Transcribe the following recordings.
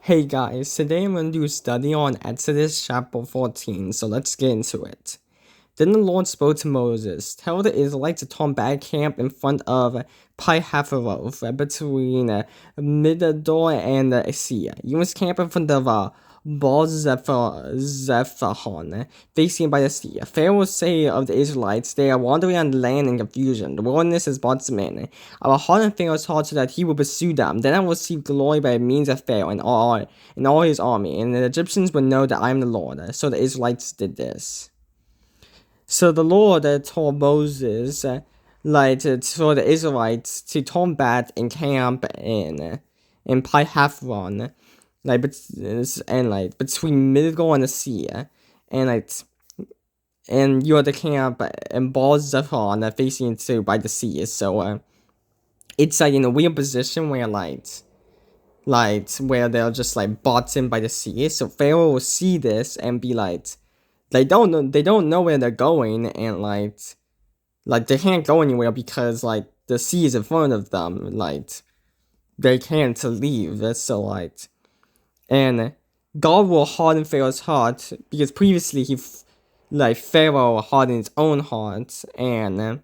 Hey guys, today I'm going to do a study on Exodus chapter 14, so let's get into it. Then the Lord spoke to Moses, tell the Israelites to turn back camp in front of Pi-Hahiroth, between Middle and the sea. You must camp in front of Baal-Zephon, facing by the sea. Pharaoh will say of the Israelites, they are wandering on the land in confusion. The wilderness is brought them in. I will harden Pharaoh's heart so that he will pursue them. Then I will receive glory by means of Pharaoh and all his army, and the Egyptians will know that I am the Lord. So the Israelites did this. So the Lord told Moses, for the Israelites to turn back and camp in Pi-Hahiroth, between Midgol and the sea, and you are the camp in Baal-Zephon facing to by the sea. So it's in a weird position where where they're just bottom by the sea. So Pharaoh will see this and be they don't know where they're going, and they can't go anywhere because the sea is in front of them. They can't leave. So and God will harden Pharaoh's heart because previously Pharaoh hardened his own heart, and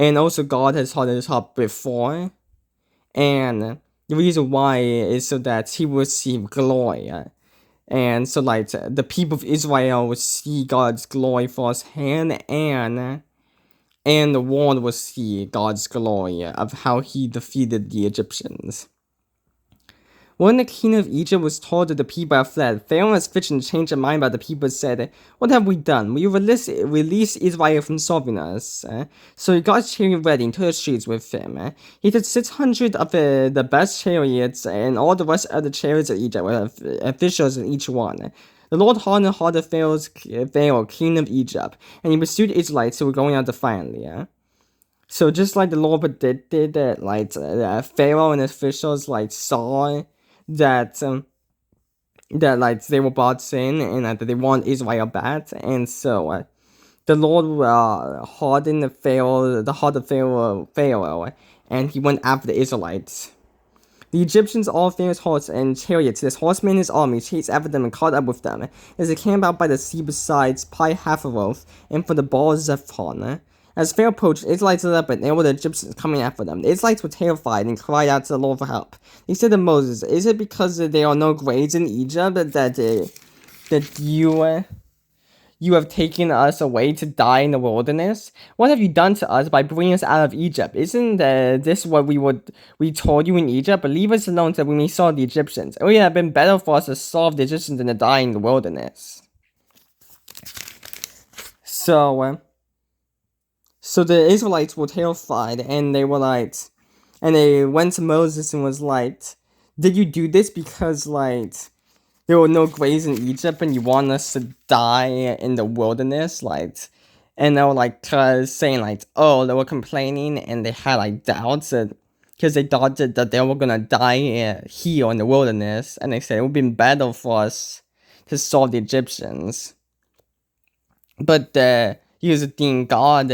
also God has hardened his heart before, and the reason why is so that he will receive glory. And so the people of Israel will see God's glory firsthand, and the world will see God's glory of how he defeated the Egyptians. When the king of Egypt was told that the people had fled, Pharaoh and his vision changed their mind, but the people said, "What have we done? We release Israel from serving us." So he got his chariot ready and took the streets with him. He took 600 of the best chariots and all the rest of the chariots of Egypt with officials in each one. The Lord hardened the heart of Pharaoh, king of Egypt, and he pursued the Israelites who were going out defiantly. So just like the Lord predicted that, Pharaoh and his officials saw that they were brought in and that they want Israel back, and so the Lord hardened the heart of Pharaoh, and he went after the Israelites. The Egyptians, all Pharaoh's horses and chariots, his horsemen and his army, chased after them and caught up with them, as they camped out by the sea beside Pi-Hahiroth and for the Baal-Zephon. As Pharaoh approached, the Israelites lit up, and there were the Egyptians coming after them. The Israelites were terrified and cried out to the Lord for help. They said to Moses, "Is it because there are no graves in Egypt that you have taken us away to die in the wilderness? What have you done to us by bringing us out of Egypt? Isn't this what we told you in Egypt? But leave us alone so that we may serve the Egyptians. It would have been better for us to serve the Egyptians than to die in the wilderness." So the Israelites were terrified, and they were and they went to Moses and was "Did you do this because there were no graves in Egypt and you want us to die in the wilderness?" And they were saying oh, they were complaining, and they had doubts because they thought that they were gonna die here in the wilderness, and they said it would have been better for us to serve the Egyptians. But here's the thing: God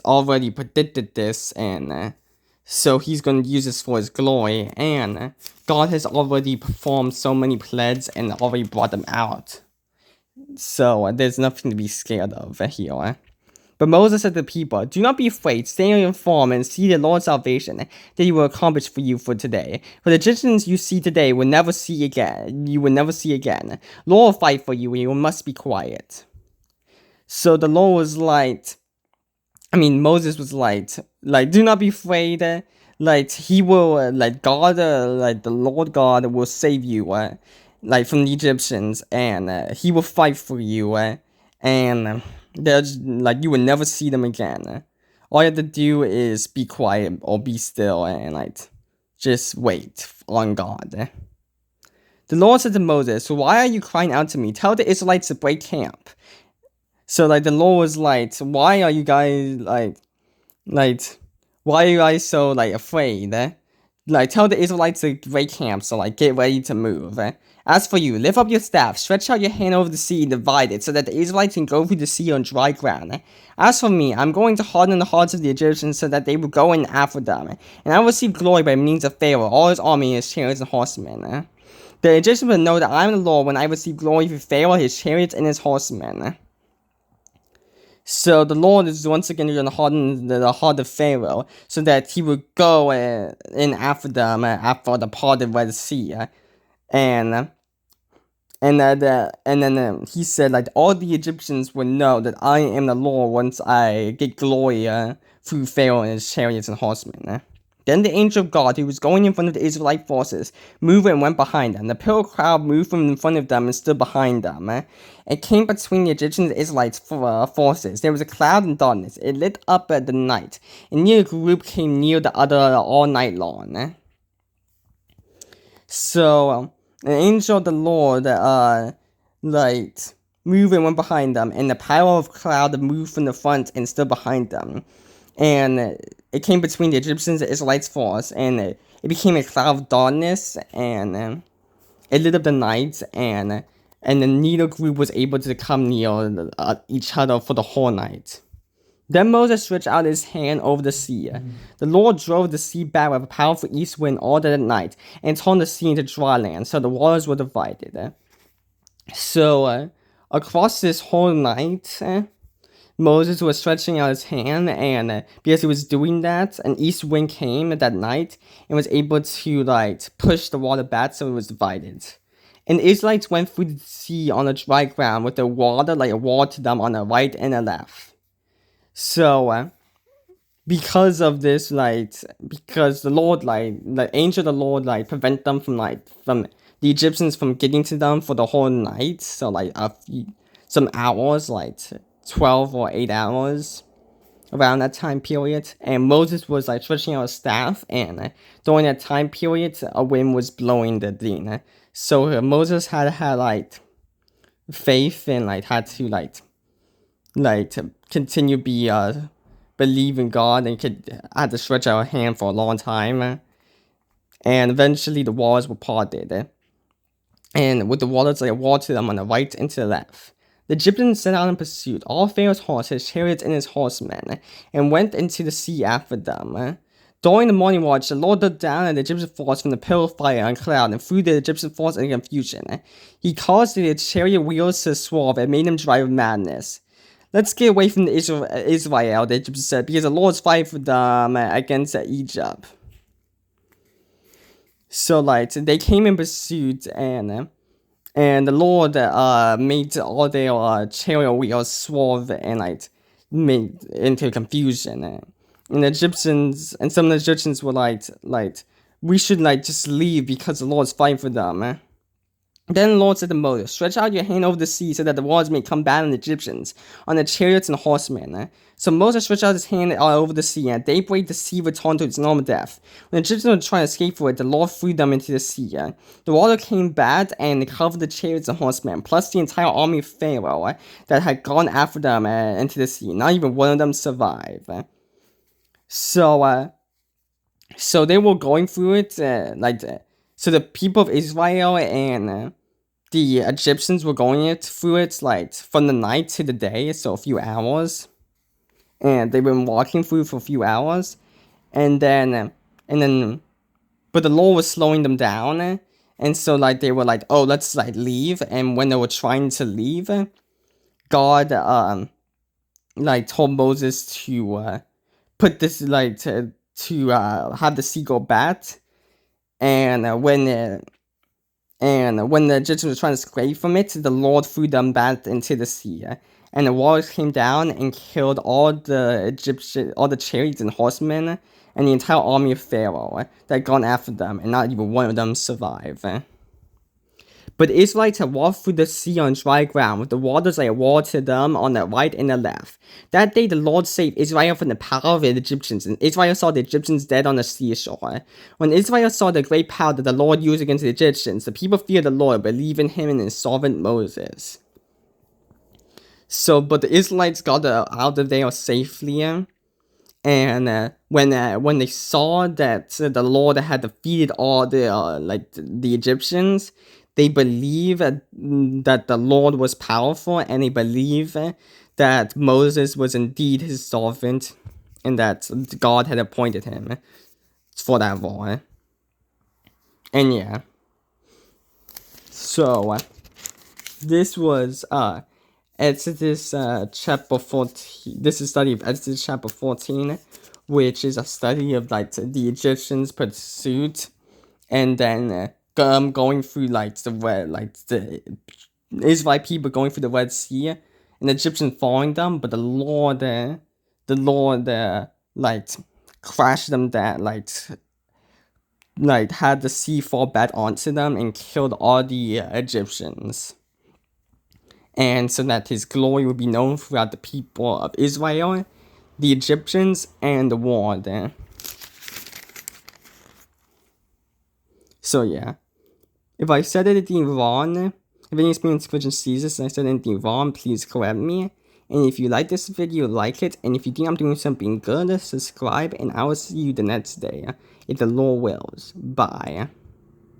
already predicted this, and so he's going to use this for his glory, and God has already performed so many plagues and already brought them out. So there's nothing to be scared of here. But Moses said to the people, "Do not be afraid, stay informed and see the Lord's salvation that he will accomplish for you for today. For the Egyptians you see today will never see again. You will never see again. Lord will fight for you, and you must be quiet." So the Lord was Moses was "Do not be afraid. He will, God, the Lord God will save you, from the Egyptians, and he will fight for you, and there's you will never see them again. All you have to do is be quiet or be still, and just wait on God." The Lord said to Moses, "Why are you crying out to me? Tell the Israelites to break camp." So the Lord was "Why are you guys why are you guys so afraid? Like, tell the Israelites to break camp, so like, get ready to move. As for you, lift up your staff, stretch out your hand over the sea and divide it, so that the Israelites can go through the sea on dry ground. As for me, I'm going to harden the hearts of the Egyptians, so that they will go in after them, and I will receive glory by means of Pharaoh, all his army, his chariots and horsemen. The Egyptians will know that I am the Lord when I receive glory through Pharaoh, his chariots, and his horsemen. So the Lord is once again going to harden the heart of Pharaoh, so that he would go in after them, after the part of Red Sea, and then he said, like, all the Egyptians would know that I am the Lord once I get glory through Pharaoh and his chariots and horsemen. Then the angel of God, who was going in front of the Israelite forces, moved and went behind them. The pillar cloud moved from in front of them and stood behind them. It came between the Egyptians and Israelites forces. There was a cloud and darkness. It lit up at the night, and neither group came near the other all night long. So, an angel of the Lord, moved and went behind them, and the power of cloud moved from the front and stood behind them. And it came between the Egyptians and the Israelites' force, and it became a cloud of darkness, and it lit up the night, and the neither group was able to come near each other for the whole night. Then Moses stretched out his hand over the sea. The Lord drove the sea back with a powerful east wind all that night, and turned the sea into dry land, so the waters were divided. So, across this whole night, Moses was stretching out his hand, and because he was doing that, an east wind came that night and was able to push the water back, so it was divided. And the Israelites went through the sea on the dry ground with the water like a wall to them on the right and the left. So because of this, because the Lord, the angel of the Lord, prevent them from the Egyptians from getting to them for the whole night. So some hours, 12 or 8 hours around that time period. And Moses was stretching out his staff, and during that time period, a wind was blowing the thing. So Moses had faith and had to continue believe in God, and had to stretch out a hand for a long time. And eventually the waters were parted. And with the waters like a wall to them on the right and to the left. The Egyptians set out in pursuit, all Pharaoh's horses, his chariots, and his horsemen, and went into the sea after them. During the morning watch, the Lord looked down at the Egyptian force from the pillar of fire and cloud, and threw the Egyptian force in confusion. He caused the chariot wheels to swerve and made them drive with madness. Let's get away from Israel, the Egyptians said, because the Lord's fighting for them against Egypt. So, they came in pursuit, and the Lord made all their chariot wheels swerve and made into confusion. And the Egyptians, and some of the Egyptians were we should just leave because the Lord's fighting for them. Then the Lord said to Moses, stretch out your hand over the sea so that the waters may come back on the Egyptians, on the chariots and horsemen. So Moses stretched out his hand over the sea, and at daybreak the sea returned to its normal depth. When the Egyptians were trying to escape for it, the Lord threw them into the sea. The water came back and covered the chariots and horsemen, plus the entire army of Pharaoh that had gone after them into the sea. Not even one of them survived. So they were going through it, so the people of Israel and the Egyptians were going through it from the night to the day, so a few hours. And they've been walking through for a few hours, but the Lord was slowing them down, and so they were oh, let's leave. And when they were trying to leave, God told Moses to put this to have the sea go back. And when the Egyptians were trying to escape from it, the Lord threw them back into the sea. And the waters came down and killed all the chariots and horsemen, and the entire army of Pharaoh that had gone after them, and not even one of them survived. But the Israelites had walked through the sea on dry ground, with the waters like a wall to them on the right and the left. That day the Lord saved Israel from the power of the Egyptians, and Israel saw the Egyptians dead on the seashore. When Israel saw the great power that the Lord used against the Egyptians, the people feared the Lord, believed in him and his servant Moses. But the Israelites got out of there safely, And when they saw that the Lord had defeated all the Egyptians, they believe that the Lord was powerful, and they believe that Moses was indeed his servant, and that God had appointed him for that role. And yeah, so this was Exodus chapter 14. This is a study of Exodus chapter 14, which is a study of like the Egyptians' pursuit, and then going through the Israelite people going through the Red Sea, and the Egyptians following them, but the Lord crashed them that had the sea fall back onto them and killed all the Egyptians. And so that his glory would be known throughout the people of Israel, the Egyptians, and the world. So yeah, if I said anything wrong, if any experience Christian Jesus and I said anything wrong, please correct me. And if you like this video, like it. And if you think I'm doing something good, subscribe. And I will see you the next day, if the Lord wills. Bye.